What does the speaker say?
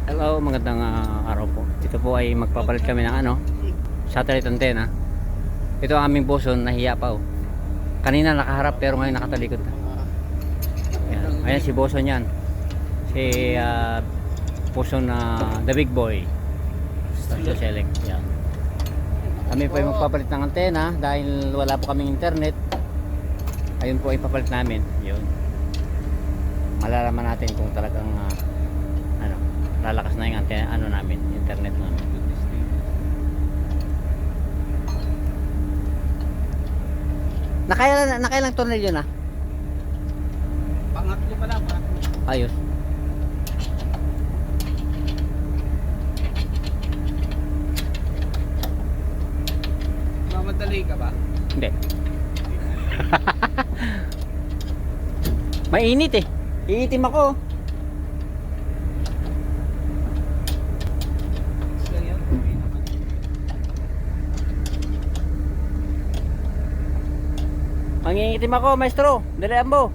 Hello, magandang araw po. Ito po ay magpapalit kami ng satellite antenna. Ito ang aming boson, nahiya pa oh. Kanina nakaharap pero ngayon nakatalikod na. Yan. Ayan si boson yan. Si boson na the big boy. Studio Select. Yan. Kami po ay magpapalit ng antena dahil wala po kaming internet. Ayun po ay papalit namin. Yun. Malalaman natin kung talagang lalakas na yung antena, namin, internet namin. Nakailang tornilyo na? Pangatlo pa lang. Ayos. Mamadali ka ba? Hindi. Mainit eh. Iitim ako. Mangingitim ako, maestro. Dalian mo.